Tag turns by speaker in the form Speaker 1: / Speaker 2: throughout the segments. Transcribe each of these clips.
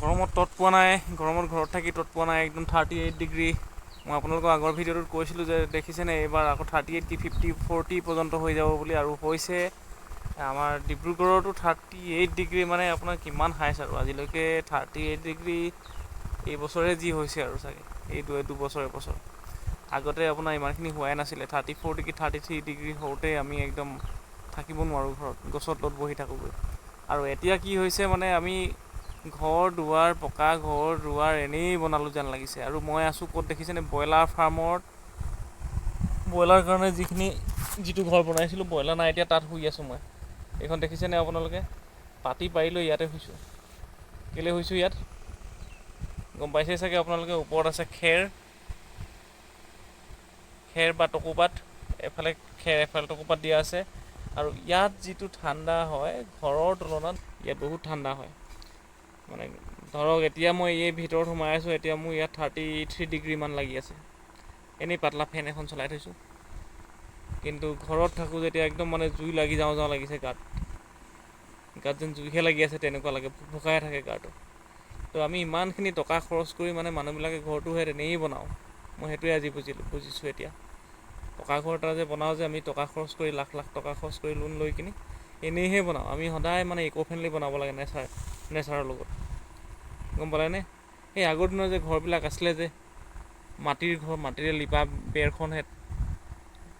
Speaker 1: গৰমত তত পোৱা নাই, গৰমত ঘৰত থাকি তত পোৱা নাই, একদম 38 ডিগ্ৰী। মই আপোনালোকৰ আগৰ ভিডিঅ'টোত কৈছিলোঁ যে দেখিছেনে এইবাৰ আকৌ 38 কি 40 পৰ্যন্ত হৈ যাব বুলি, আৰু হৈছে। আমাৰ ডিব্ৰুগড়তো 38 ডিগ্ৰী, মানে আপোনাৰ কিমান হাইছ আৰু আজিলৈকে 38 ডিগ্ৰী এইবছৰে যি হৈছে আৰু চাগে এই দুবছৰ আগতে আপোনাৰ ইমানখিনি হোৱাই নাছিলে। 34 ডিগ্ৰী 33 ডিগ্ৰী হওঁতে আমি একদম থাকিব নোৱাৰোঁ ঘৰত, গছৰ তলত বহি থাকোঁগৈ। আৰু এতিয়া কি হৈছে মানে আমি ঘৰ দুৱাৰ পকা ঘৰ দুৱাৰ এনেই বনালোঁ যেন লাগিছে। আৰু মই আছোঁ ক'ত দেখিছেনে, ব্ৰইলাৰ ফাৰ্মত। ব্ৰইলাৰ কাৰণে যিটো ঘৰ বনাইছিলোঁ, ব্ৰইলাৰ নাই এতিয়া তাত শুই আছোঁ মই। এইখন দেখিছেনে আপোনালোকে, পাতি পাৰি লৈ ইয়াতে শুইছোঁ। কেলৈ শুইছোঁ ইয়াত গম পাইছেই চাগে আপোনালোকে, ওপৰত আছে খেৰ বা টকৌপাত, এফালে খেৰ এফালে টকৌপাত দিয়া আছে। আৰু ইয়াত যিটো ঠাণ্ডা হয় ঘৰৰ তুলনাত ইয়াত বহুত ঠাণ্ডা হয়। মানে ধৰক এতিয়া মই এই ভিতৰত সোমাই আছোঁ, এতিয়া মোৰ ইয়াত 33 ডিগ্ৰীমান লাগি আছে। এনেই পাতলা ফেন এখন চলাই থৈছোঁ। কিন্তু ঘৰত থাকোঁ যেতিয়া একদম মানে জুই লাগি যাওঁ লাগিছে গাত যেন জুইহে লাগি আছে তেনেকুৱা লাগে, ভুক ভুকাই থাকে গাটো। তো আমি ইমানখিনি টকা খৰচ কৰি মানে মানুহবিলাকে ঘৰটো সেই তেনেই বনাওঁ। মই সেইটোৱে আজি বুজিছোঁ এতিয়া। পকা ঘৰ এটা যে বনাওঁ যে আমি টকা খৰচ কৰি লাখ লাখ টকা খৰচ কৰি লোন লৈ কিনি এনেইহে বনাওঁ। আমি সদায় মানে ইক' ফ্ৰেণ্ডলি বনাব লাগে নেচাৰৰ লগত, গম পালেনে। সেই আগৰ দিনৰ যে ঘৰবিলাক আছিলে যে মাটিৰ ঘৰ, মাটিৰে লিপা বেৰখনহে,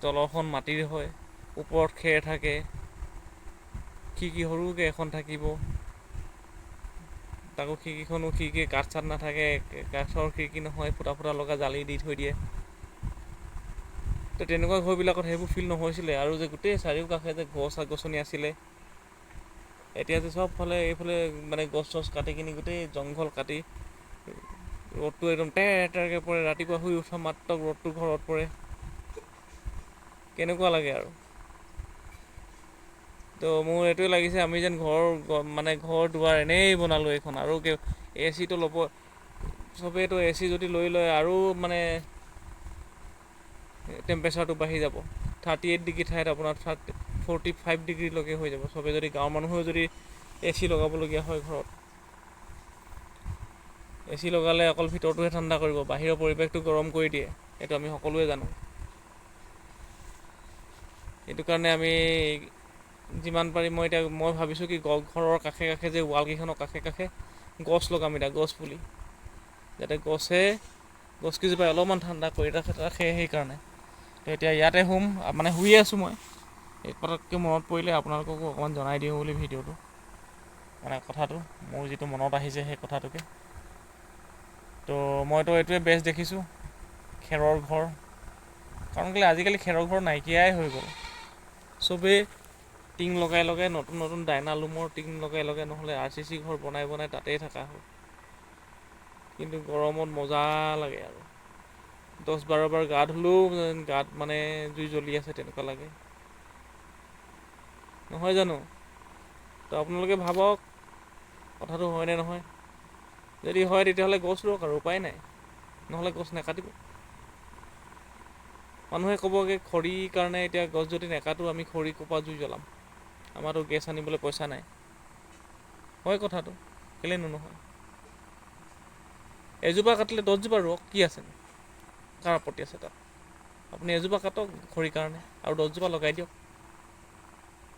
Speaker 1: তলখন মাটিৰ হয়, ওপৰত খেৰ থাকে, খিৰিকি সৰুকৈ এখন থাকিব। তাকো খিৰিকি কাঠ চাঠ নাথাকে, কাঠৰ খিৰিকি নহয়, ফুটা ফুটা লগা জালি দি থৈ দিয়ে। তো তেনেকুৱা ঘৰবিলাকত সেইবোৰ ফিল নহৈছিলে। আৰু যে গোটেই চাৰিওকাষে যে গছ-গছনি আছিলে। এতিয়া যে চবফালে এইফালে মানে গছ চছ কাটি কিনি গোটেই জংঘল কাটি ৰ'দটো একদম তেৰ তেৰকৈ পৰে, ৰাতিপুৱা শুই উঠা মাত্ৰ ৰ'দটো ঘৰত পৰে। কেনেকুৱা লাগে আৰু। তো মোৰ এইটোৱে লাগিছে আমি যেন ঘৰ দুৱাৰ এনেই বনালোঁ এইখন, আৰু AC টো ল'ব, চবেইতো AC যদি লৈ লয় আৰু মানে টেম্পাৰেচাৰটো বাঢ়ি যাব। 38 ডিগ্ৰী ঠাইত আপোনাৰ 45 ডিগ্ৰীলৈকে হৈ যাব। চবে যদি গাঁৱৰ মানুহেও যদি AC লগাবলগীয়া হয় ঘৰত। AC লগালে অকল ভিতৰটোহে ঠাণ্ডা কৰিব, বাহিৰৰ পৰিৱেশটো গৰম কৰি দিয়ে, সেইটো আমি সকলোৱে জানো। সেইটো কাৰণে আমি যিমান পাৰি মই ভাবিছোঁ কি ঘৰৰ কাষে কাষে যে ৱালকেইখনৰ কাষে কাষে গছ লগাম এতিয়া, গছ পুলি, যাতে গছকেইজোপাই অলপমান ঠাণ্ডা কৰি ৰাখে সেইকাৰণে। তো এতিয়া ইয়াতে মানে শুই আছোঁ মই। এই পটককৈ মনত পৰিলে আপোনালোককো অকণমান জনাই দিওঁ বুলি ভিডিঅ'টো, মানে কথাটো মোৰ যিটো মনত আহিছে সেই কথাটোকে। তো মইতো এইটোৱে বেষ্ট দেখিছোঁ, খেৰৰ ঘৰ। কাৰণ কেলৈ আজিকালি খেৰৰ ঘৰ নাইকিয়াই হৈ গ'ল। চবেই টিং লগাই নতুন নতুন ডাইনালুমৰ টিং লগাই নহ'লে RCC ঘৰ বনাই তাতেই থকা হয়। কিন্তু গৰমত মজা লাগে আৰু 10-12 বাৰ গা ধুলেও গাত মানে জুই জ্বলি আছে তেনেকুৱা লাগে, নহয় জানো। তো আপোনালোকে ভাবক কথাটো হয়নে নহয়। যদি হয় তেতিয়াহ'লে গছ ৰুওক আৰু উপায় নাই, নহ'লে গছ নাকাটিব। মানুহে ক'বগৈ খৰিৰ কাৰণে এতিয়া গছ যদি নাকাটো আমি খৰি ক'ৰ পৰা জুই জ্বলাম, আমাৰতো গেছ আনিবলৈ পইচা নাই। হয় কথাটো, কেলেনো নহয়। এজোপা কাটিলে 10 জোপা ৰুওক, কি আছে, কাৰ আপত্তি আছে তাত। আপুনি এজোপা কাটক খৰিৰ কাৰণে আৰু 10 জোপা লগাই দিয়ক।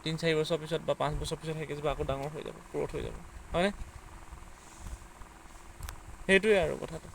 Speaker 1: 3-4 বছৰ পিছত বা 5 বছৰ পিছত সেইকেইজোপা আকৌ ডাঙৰ হৈ যাব, গ্ৰ'থ হৈ যাব, হয়নে। সেইটোৱে আৰু কথাটো।